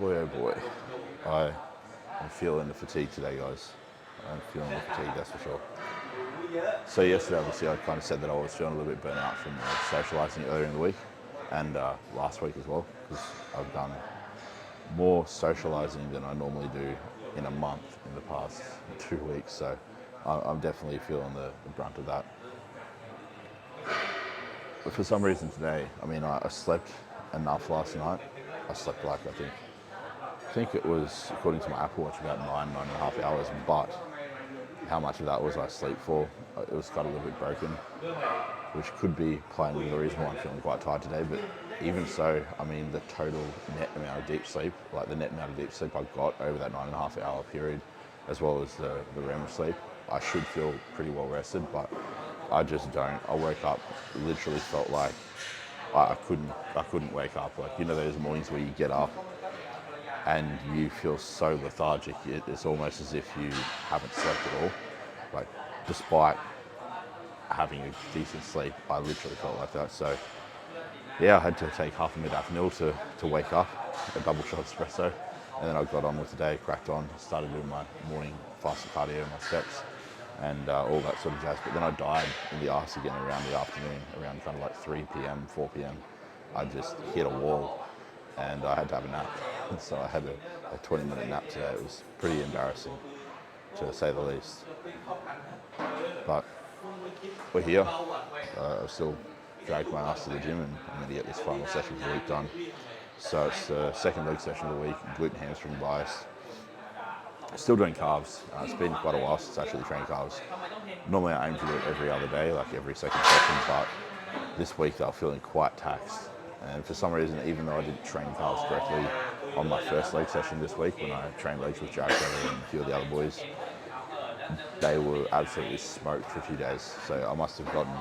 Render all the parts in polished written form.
Boy, oh boy. I am feeling the fatigue today, guys. I'm feeling the fatigue, that's for sure. So yesterday, obviously, I kind of said that I was feeling a little bit burnt out from socialising earlier in the week and last week as well, because I've done more socialising than I normally do in a month in the past 2 weeks. So I'm definitely feeling the brunt of that. But for some reason today, I slept enough last night. I slept like, I think it was, according to my Apple Watch, about 9.5 hours, but how much of that was I sleep for? It was got a little bit broken, which could be plainly the reason why I'm feeling quite tired today. But even so, the total net amount of deep sleep, like the net amount of deep sleep I got over that 9.5 hour period, as well as the REM sleep, I should feel pretty well rested, but I just don't. I woke up, literally felt like I couldn't wake up. Like, those mornings where you get up and you feel so lethargic, it's almost as if you haven't slept at all. Like, despite having a decent sleep, I literally felt like that. So yeah, I had to take half a modafinil to wake up, a double shot espresso, and then I got on with the day, cracked on, started doing my morning fasted cardio, my steps, and all that sort of jazz. But then I died in the arse again around the afternoon, around kind of like 3 p.m, 4 p.m. I just hit a wall and I had to have a nap. So I had a 20-minute nap today. It was pretty embarrassing, to say the least. But we're here. I've still dragged my ass to the gym, and I'm going to get this final session of the week done. So it's the second leg session of the week, glute and hamstring bias. Still doing calves. It's been quite a while since I actually trained calves. Normally I aim to do it every other day, like every second session, but this week they were feeling quite taxed. And for some reason, even though I didn't train calves correctly on my first leg session this week, when I trained legs with Jared and a few of the other boys, they were absolutely smoked for a few days. So I must have gotten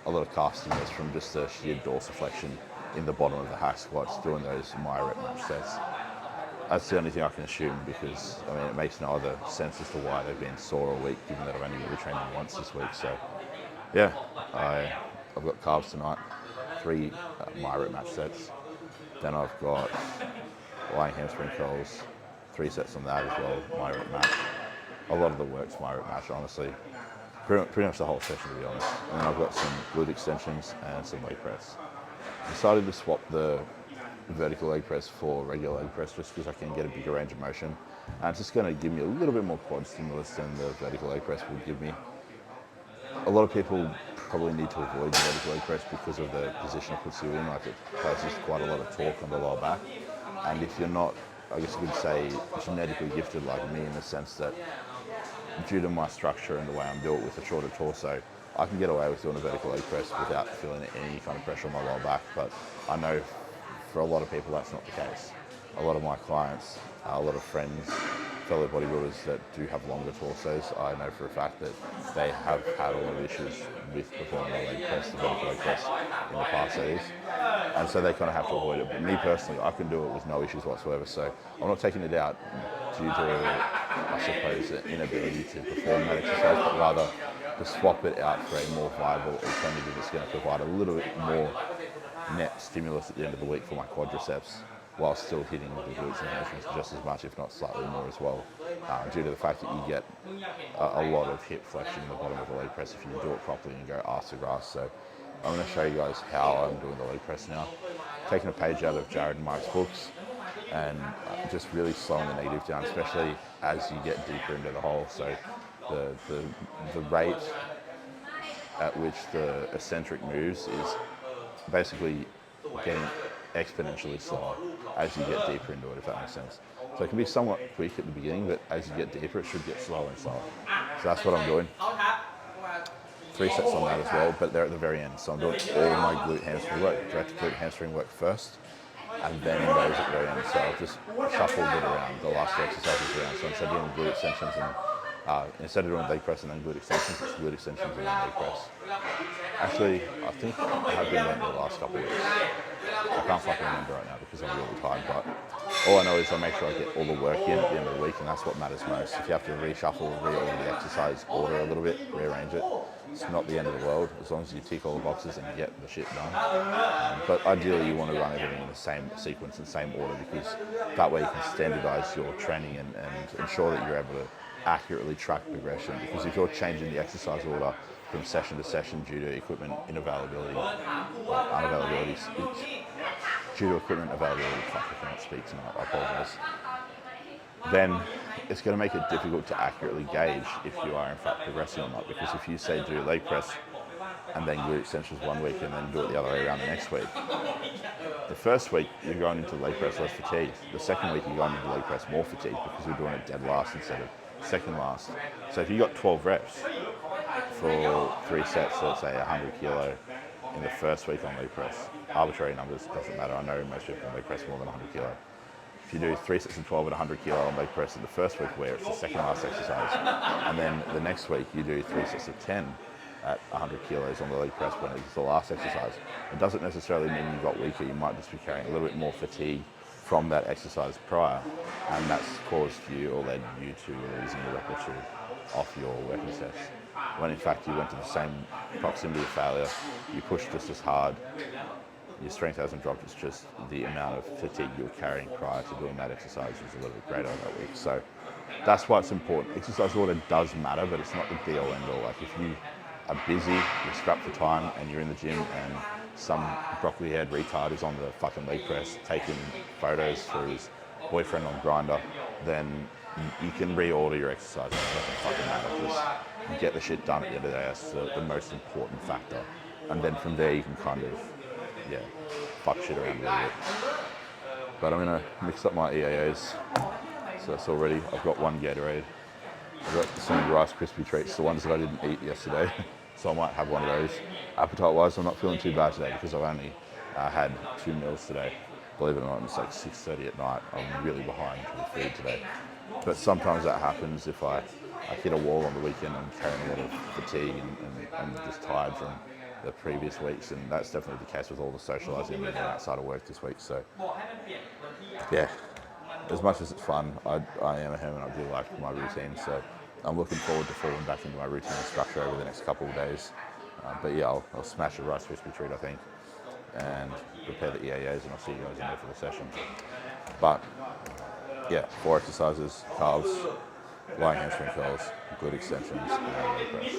a lot of calf stimulus from just the sheer dorsiflexion in the bottom of the hack squats, doing those rep match sets. That's the only thing I can assume, because it makes no other sense as to why they've been sore all week, given that I've only really trained them once this week. So yeah, I've got calves tonight, 3 rep match sets. Then I've got lying hamstring curls, 3 sets on that as well, rep match. A lot of the work's rep match, honestly. Pretty much the whole session, to be honest. And then I've got some glute extensions and some leg press. I decided to swap the vertical leg press for regular leg press just because I can get a bigger range of motion. And it's just going to give me a little bit more quad stimulus than the vertical leg press would give me. A lot of people probably need to avoid the vertical leg press because of the position it puts you in. Like, it places quite a lot of torque on the lower back. And if you're not, I guess you could say, genetically gifted like me, in the sense that due to my structure and the way I'm built with a shorter torso, I can get away with doing a vertical leg press without feeling any kind of pressure on my lower back. But I know for a lot of people that's not the case. A lot of my clients, a lot of friends, fellow bodybuilders that do have longer torsos, I know for a fact that they have had a lot of issues with performing the leg press, the vertical leg press in the past days. And so they kind of have to avoid it. But me personally, I can do it with no issues whatsoever. So I'm not taking it out due to, I suppose, the inability to perform that exercise, but rather to swap it out for a more viable alternative that's going to provide a little bit more net stimulus at the end of the week for my quadriceps, while still hitting the glutes and hamstrings just as much, if not slightly more as well, due to the fact that you get a lot of hip flexion in the bottom of the leg press if you do it properly and go arse to grass. So I'm going to show you guys how I'm doing the leg press now. Taking a page out of Jared and Mike's books, and just really slowing the negative down, especially as you get deeper into the hole. So the rate at which the eccentric moves is basically getting exponentially slower as you get deeper into it, if that makes sense. So it can be somewhat quick at the beginning, but as you get deeper, it should get slower and slower. So that's what I'm doing. 3 sets on that as well, but they're at the very end. So I'm doing all my glute hamstring work, direct glute hamstring work first, and then those at the very end. So I've just shuffled it around, the last 2 exercises around. So instead of doing glute extensions and instead of doing leg press and then glute extensions, it's glute extensions and then leg press. Actually, I think I have been doing it the last couple of weeks. I can't fucking remember right now because I'm really tired, but All I know is I make sure I get all the work in at the end of the week, and that's what matters most. If you have to reshuffle, reorder the exercise order a little bit, rearrange it, it's not the end of the world as long as you tick all the boxes and get the shit done. But ideally, you want to run everything in the same sequence and same order, because that way you can standardize your training and ensure that you're able to accurately track progression. Because if you're changing the exercise order from session to session due to equipment unavailability, due to equipment availability, fuck, I cannot speak tonight, I apologise, then it's going to make it difficult to accurately gauge if you are in fact progressing or not. Because if you say do leg press and then glute extensions one week and then do it the other way around the next week, the first week you're going into leg press less fatigued. The second week you're going into leg press more fatigued because you're doing it dead last instead of second last. So if you got 12 reps for 3 sets, so let's say 100 kilo in the first week on leg press, arbitrary numbers, doesn't matter, I know most people can leg press more than 100 kilo. If you do 3 sets of 12 at 100 kilo on leg press in the first week, where it's the second last exercise, and then the next week you do 3 sets of 10 at 100 kilos on the leg press when it's the last exercise, it doesn't necessarily mean you got weaker. You might just be carrying a little bit more fatigue from that exercise prior, and that's caused you or led you to losing a rep or two off your working sets, when in fact you went to the same proximity of failure, you pushed just as hard, your strength hasn't dropped, it's just the amount of fatigue you were carrying prior to doing that exercise was a little bit greater that week. So that's why it's important. Exercise order does matter, but it's not the be all end all. Like if you are busy, you're strapped for time, and you're in the gym and some broccoli haired retard is on the fucking leg press taking photos for his boyfriend on Grindr, then you can reorder your exercise. It doesn't fucking matter. Just get the shit done at the end of the day. That's the most important factor. And then from there you can kind of, yeah, fuck shit around a little bit. But I'm gonna mix up my EAAs. So that's all ready. I've got one Gatorade. I've got some Rice Krispie treats, the ones that I didn't eat yesterday. So I might have one of those. Appetite-wise, I'm not feeling too bad today because I've only had 2 meals today. Believe it or not, it's like 6:30 at night. I'm really behind with food today. But sometimes that happens if I hit a wall on the weekend. I'm carrying a lot of fatigue and I'm just tired from the previous weeks, and that's definitely the case with all the socialising and outside of work this week. So yeah, as much as it's fun, I am a hermit. I do like my routine, so I'm looking forward to falling back into my routine and structure over the next couple of days. But yeah, I'll smash a Rice Krispie treat, I think, and prepare the EAAs, and I'll see you guys in there for the session. But yeah, 4 exercises: calves, lying hamstring curls, glute extensions, and leg press.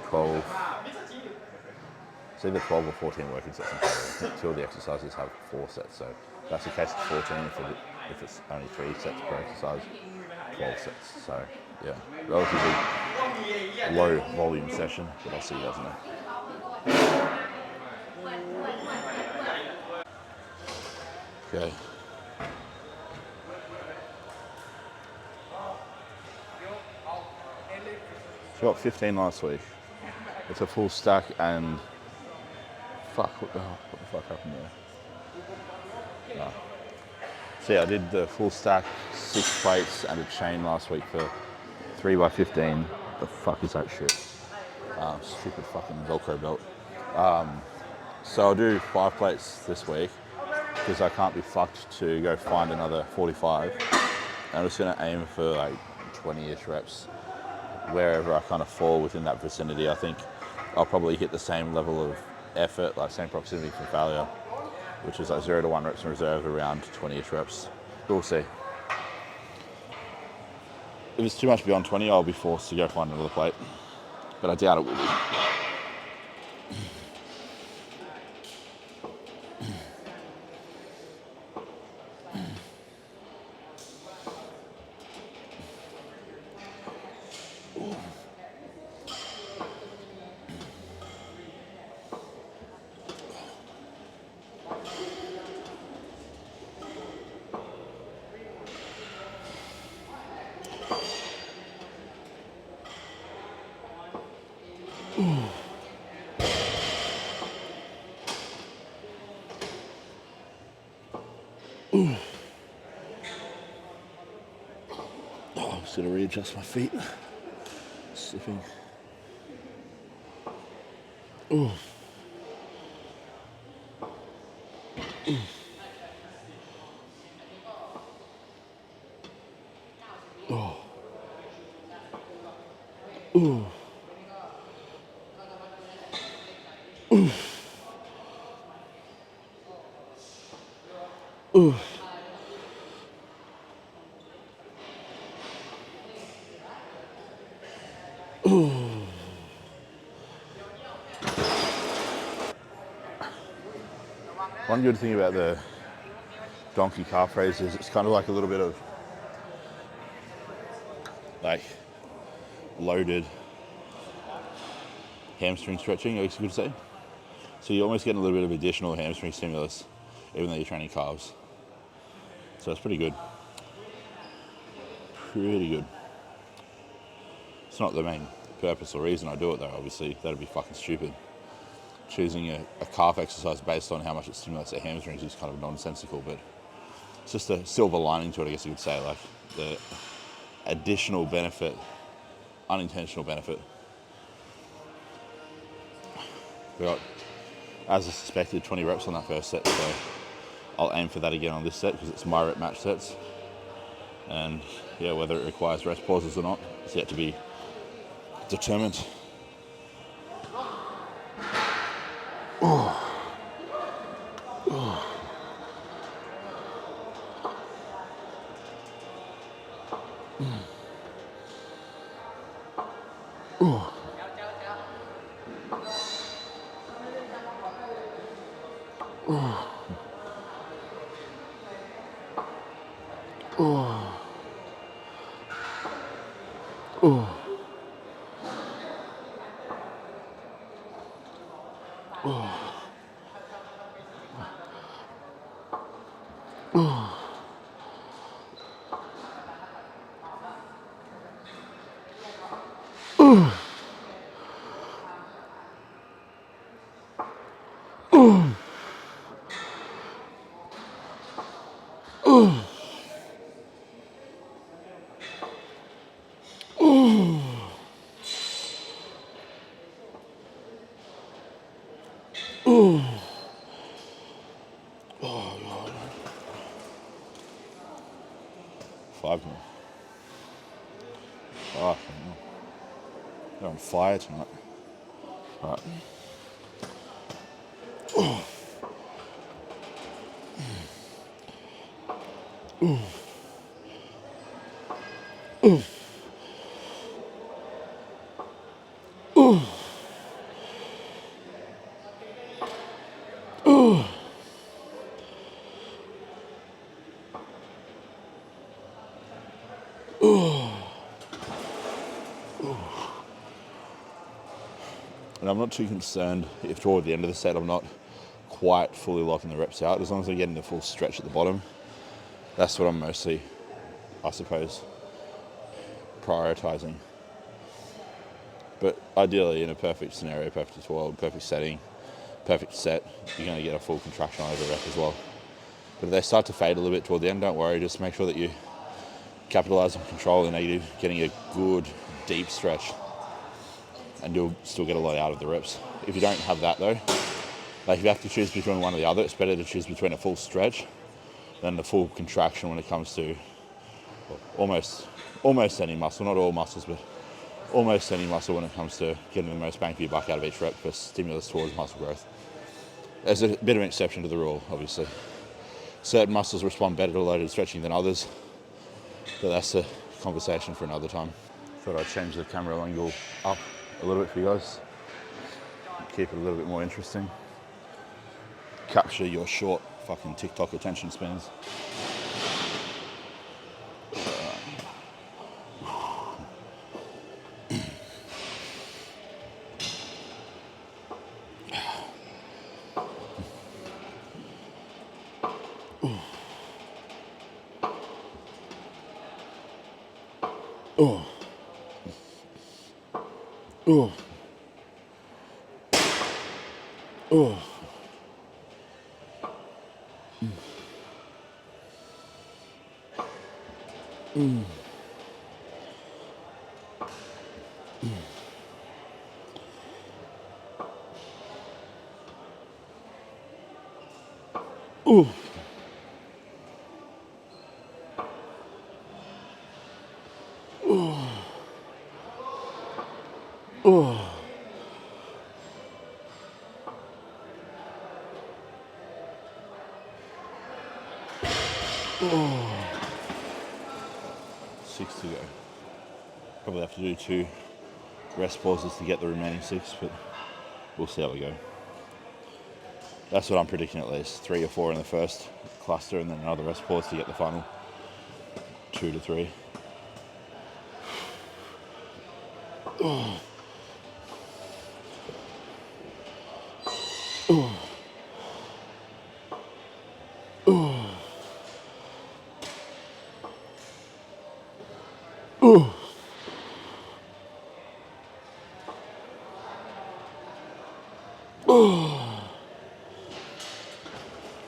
12. It's either 12 or 14 working sets in total. I think 2 of the exercises have 4 sets, so that's the case of 14 if it's only 3 sets per exercise, 12 sets. So yeah, relatively low volume session, but I'll see you guys in there. Okay. So I got 15 last week. It's a full stack and fuck, what the fuck happened there? No. So yeah, I did the full stack, 6 plates and a chain last week for 3x15. The fuck is that shit? Stupid fucking Velcro belt. So I'll do 5 plates this week because I can't be fucked to go find another 45. And I'm just gonna aim for like 20-ish reps wherever I kind of fall within that vicinity. I think I'll probably hit the same level of effort, like same proximity from failure, which is like 0 to 1 reps in reserve, around 20-ish reps. We'll see. If it's too much beyond 20, I'll be forced to go find another plate, but I doubt it will be. I'm just going to readjust my feet. Slipping. One good thing about the donkey calf raise is it's kind of like a little bit of like loaded hamstring stretching, I guess you could say. So you're almost getting a little bit of additional hamstring stimulus even though you're training calves. So it's pretty good. Pretty good. It's not the main purpose or reason I do it though, obviously. That'd be fucking stupid. Choosing a calf exercise based on how much it stimulates the hamstrings is kind of nonsensical, but it's just a silver lining to it, I guess you could say, like the additional benefit, unintentional benefit. We got, as I suspected, 20 reps on that first set, so I'll aim for that again on this set because it's my rep match sets. And yeah, whether it requires rest pauses or not, it's yet to be determined. Five more. Oh, they're on fire tonight. All right. And I'm not too concerned if toward the end of the set I'm not quite fully locking the reps out. As long as I'm getting the full stretch at the bottom, that's what I'm mostly, I suppose, prioritizing. But ideally, in a perfect scenario, perfect world, perfect setting, perfect set, you're going to get a full contraction on every rep as well. But if they start to fade a little bit toward the end, don't worry, just make sure that you capitalize on control the negative, getting a good deep stretch, and you'll still get a lot out of the reps. If you don't have that though, like if you have to choose between one or the other, it's better to choose between a full stretch than the full contraction when it comes to almost any muscle, not all muscles, but almost any muscle when it comes to getting the most bang for your buck out of each rep for stimulus towards muscle growth. There's a bit of an exception to the rule, obviously. Certain muscles respond better to loaded stretching than others, but that's a conversation for another time. Thought I'd change the camera angle up a little bit for you guys. Keep it a little bit more interesting. Capture your short fucking TikTok attention spans. 6 to go. Probably have to do 2 rest pauses to get the remaining 6, but we'll see how we go. That's what I'm predicting at least. 3 or 4 in the first cluster and then another rest pause to get the final 2 to 3.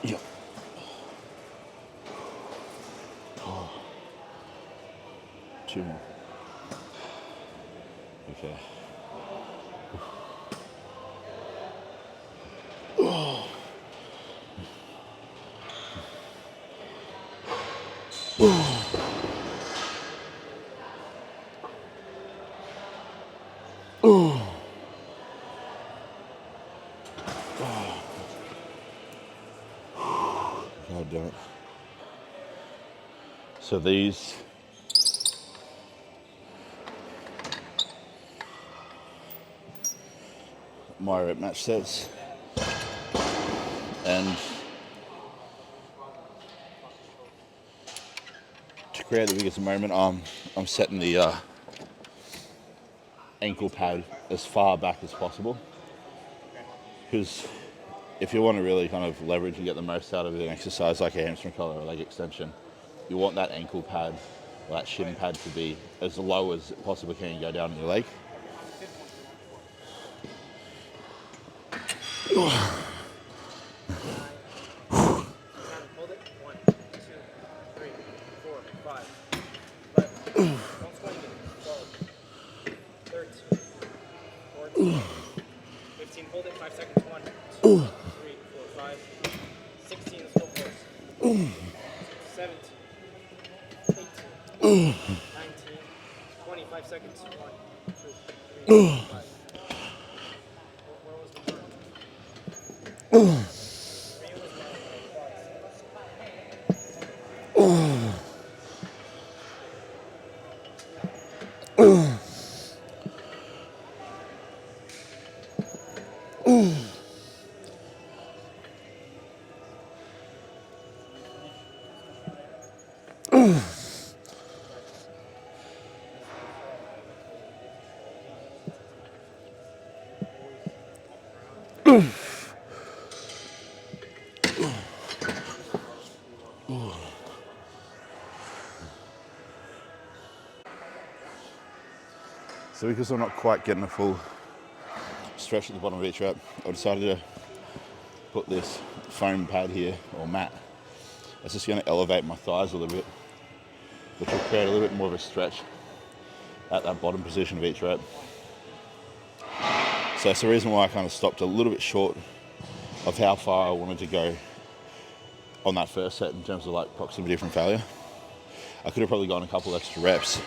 Yep. 2 more. Okay. God damn it. So these my rep match sets, and to create the biggest moment, I'm setting the ankle pad as far back as possible, because if you want to really kind of leverage and get the most out of an exercise like a hamstring curl or a leg extension, you want that ankle pad or that shin pad to be as low as it possibly can go down in your leg. So because I'm not quite getting a full stretch at the bottom of each rep, I decided to put this foam pad here, or mat. It's just going to elevate my thighs a little bit, which will create a little bit more of a stretch at that bottom position of each rep. So that's the reason why I kind of stopped a little bit short of how far I wanted to go on that first set in terms of like proximity from failure. I could have probably gone a couple extra reps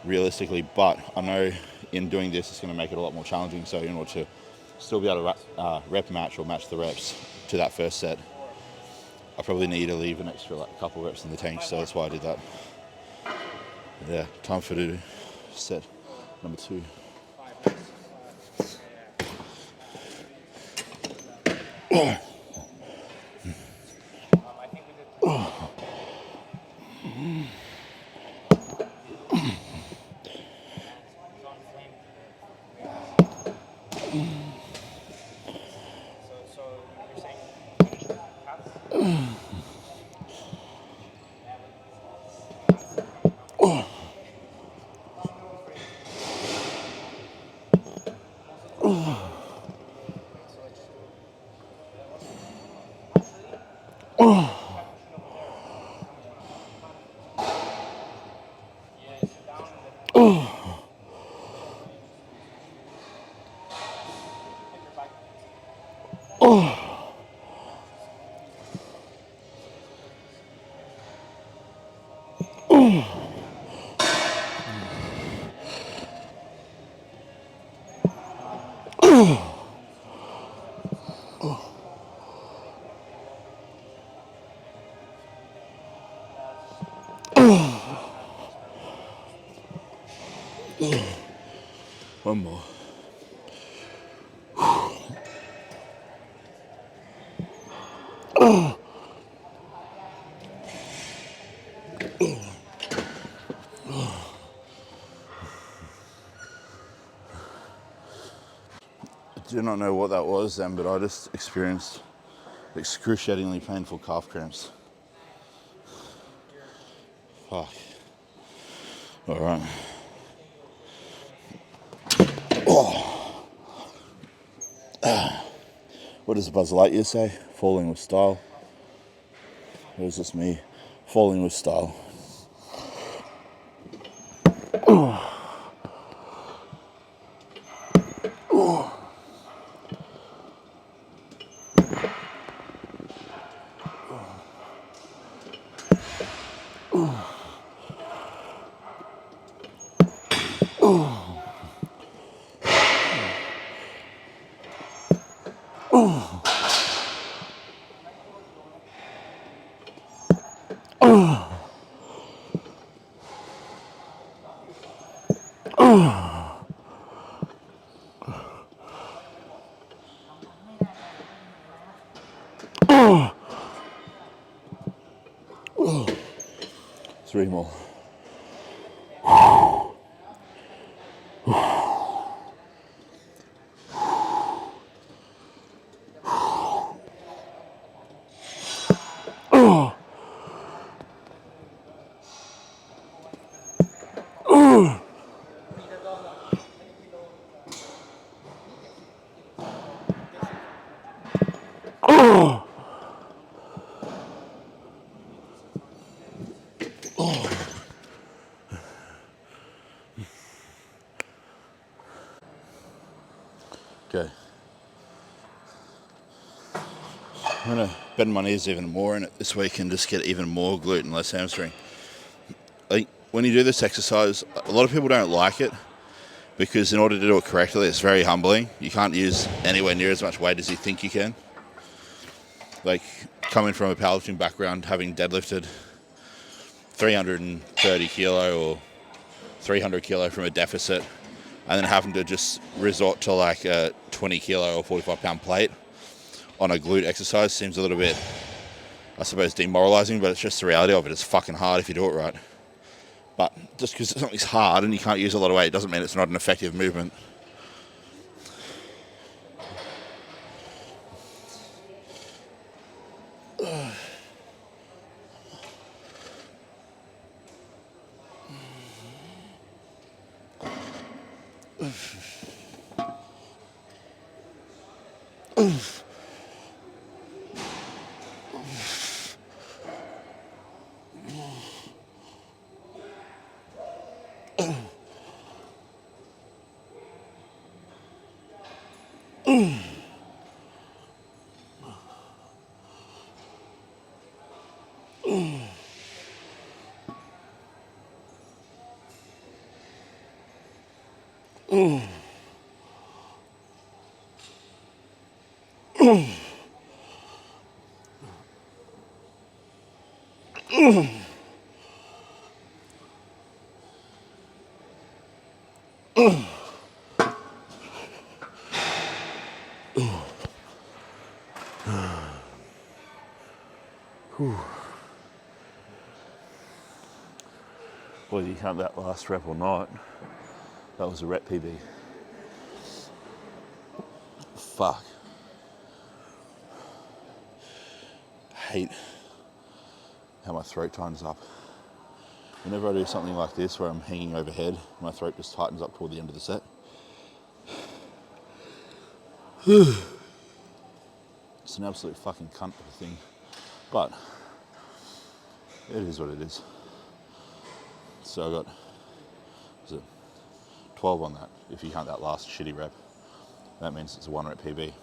realistically, but I know in doing this it's going to make it a lot more challenging. So in order to still be able to rep match or match the reps to that first set, I probably need to leave an extra like couple reps in the tank. So that's why I did that. Yeah, time for the set number 2. One more. I do not know what that was then, but I just experienced excruciatingly painful calf cramps. Fuck. All right. Oh. What does Buzz Lightyear say? Falling with style. Or is this me falling with style? Three more. Okay. I'm going to bend my knees even more in it this week and just get even more glute and less hamstring. I think when you do this exercise, a lot of people don't like it because in order to do it correctly, it's very humbling. You can't use anywhere near as much weight as you think you can. Like coming from a powerlifting background, having deadlifted 330 kilo or 300 kilo from a deficit, and then having to just resort to like a 20 kilo or 45 pound plate on a glute exercise seems a little bit, I suppose, demoralizing, but it's just the reality of it. It's fucking hard if you do it right. But just because something's hard and you can't use a lot of weight doesn't mean it's not an effective movement. Whether you count that last rep or not, that was a rep PB. Fuck. I hate how my throat tightens up. Whenever I do something like this where I'm hanging overhead, my throat just tightens up toward the end of the set. It's an absolute fucking cunt of a thing. But it is what it is. So I got, was it 12 on that, if you count that last shitty rep. That means it's a 1 rep PB.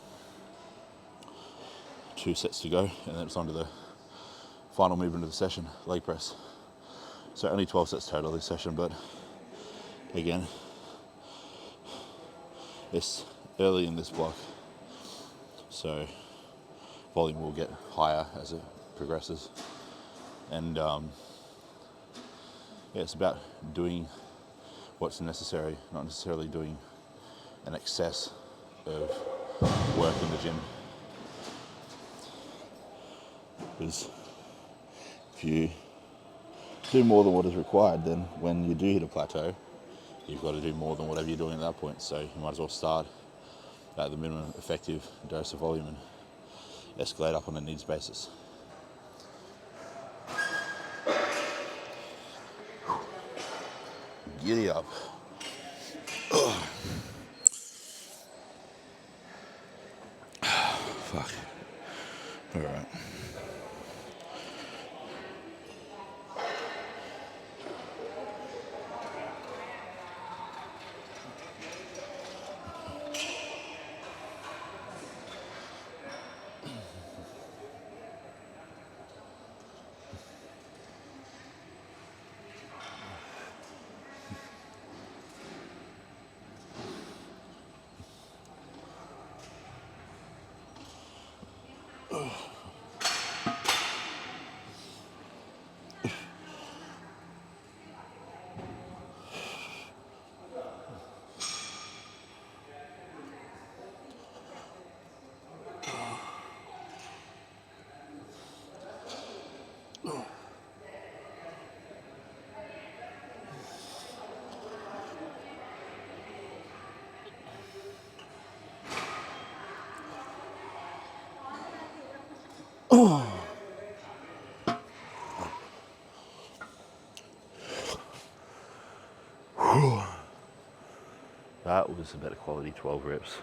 2 sets to go, and then it's on to the final movement of the session, leg press. So only 12 sets total this session, but again, it's early in this block, so volume will get higher as it progresses. And yeah, it's about doing what's necessary, not necessarily doing an excess of work in the gym. Because if you do more than what is required, then when you do hit a plateau, you've got to do more than whatever you're doing at that point. So you might as well start at the minimum effective dose of volume and escalate up on a needs basis. Giddy up. Fuck. All right. That was a better quality 12 reps.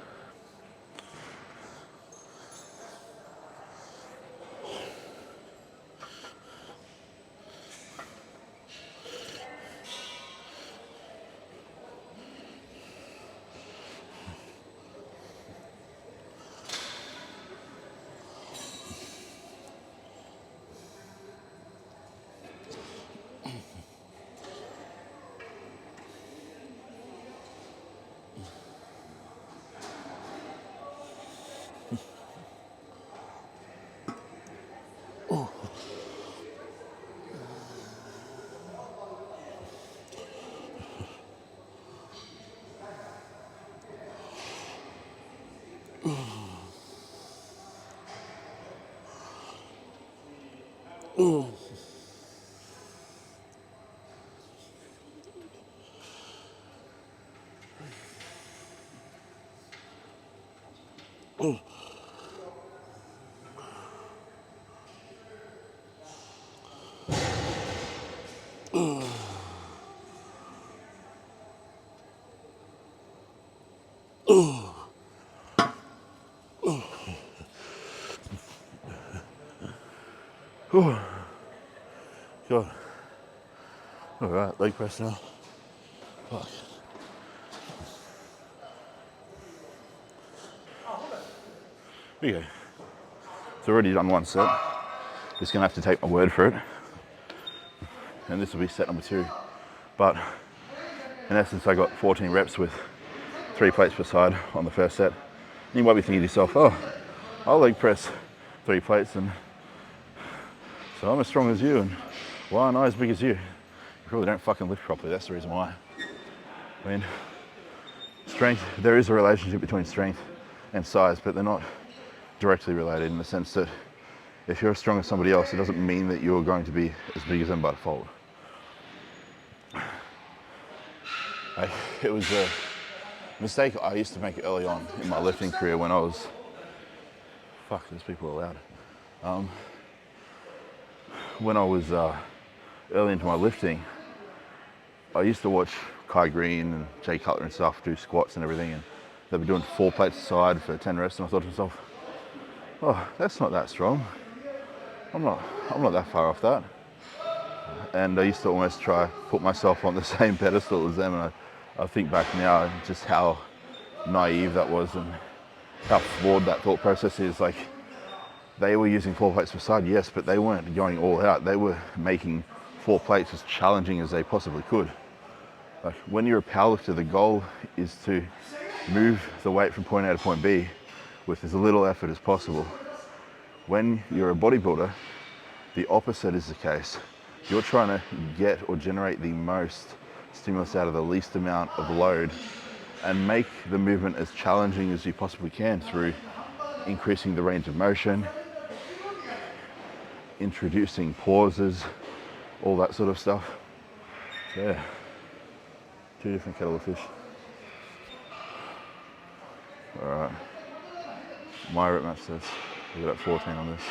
God. All right, leg press now. Fuck. Okay. It's already done one set. Just gonna have to take my word for it. And this will be set number 2. But in essence, I got 14 reps with 3 plates per side on the first set. And you might be thinking to yourself, oh, I'll leg press 3 plates and so I'm as strong as you and why aren't I as big as you? You probably don't fucking lift properly, that's the reason why. I mean, strength, there is a relationship between strength and size, but they're not directly related in the sense that if you're as strong as somebody else, it doesn't mean that you're going to be as big as them by default. It was a mistake I used to make early on in my lifting career when I was, fuck, these people are loud. When I was early into my lifting, I used to watch Kai Green and Jay Cutler and stuff do squats and everything, and they'd be doing 4 plates aside for 10 reps, and I thought to myself, oh, that's not that strong. I'm not that far off that. And I used to almost try put myself on the same pedestal as them, and I think back now just how naive that was and how flawed that thought process is. Like, they were using 4 plates per side, yes, but they weren't going all out. They were making 4 plates as challenging as they possibly could. Like, when you're a powerlifter, the goal is to move the weight from point A to point B with as little effort as possible. When you're a bodybuilder, the opposite is the case. You're trying to get or generate the most stimulus out of the least amount of load and make the movement as challenging as you possibly can through increasing the range of motion, introducing pauses, all that sort of stuff. So yeah, 2 different kettle of fish. All right, my rep match says we got 14 on this.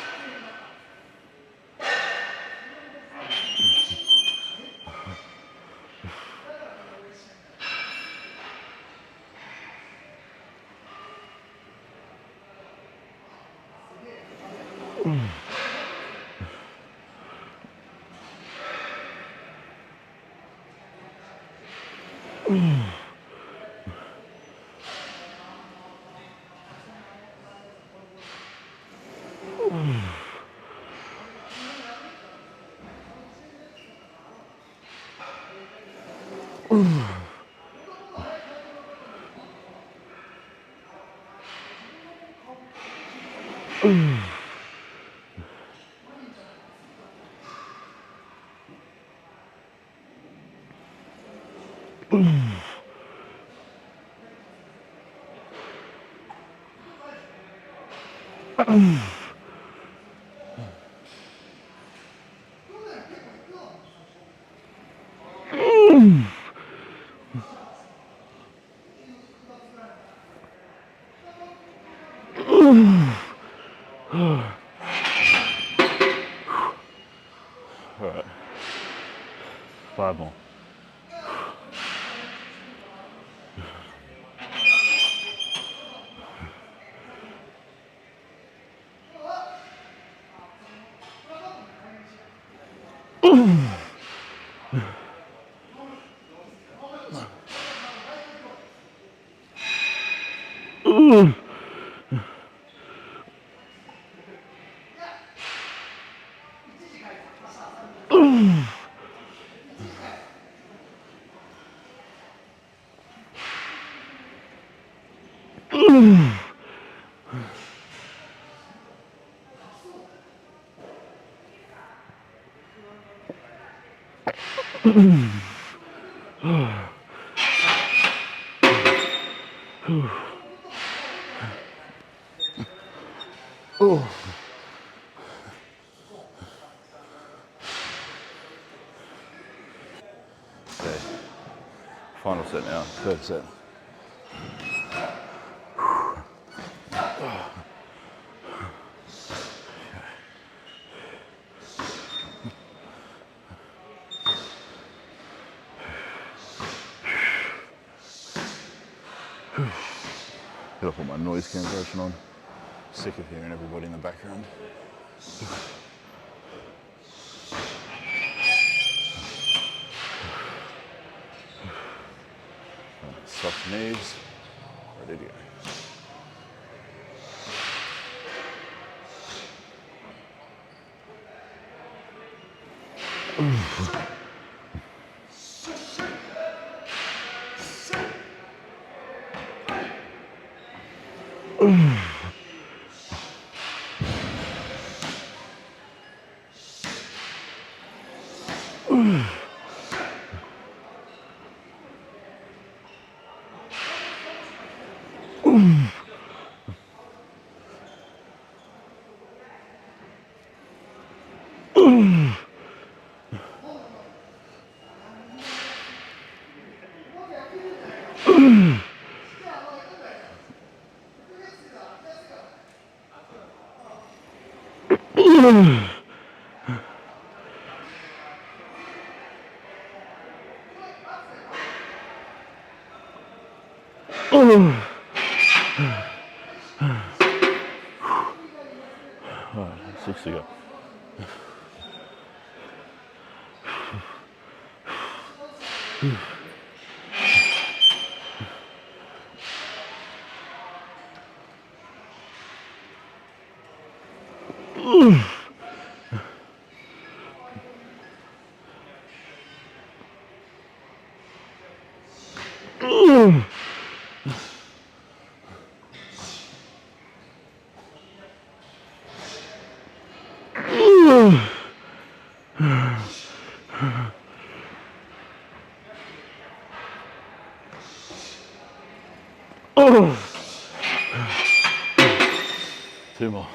All right, 5 more. Oh. Okay, final set now, third set. Gotta put my noise cancellation on. Sick of hearing everybody in the background. Soft knees, ready to go. All right, 6 to go. 2 more.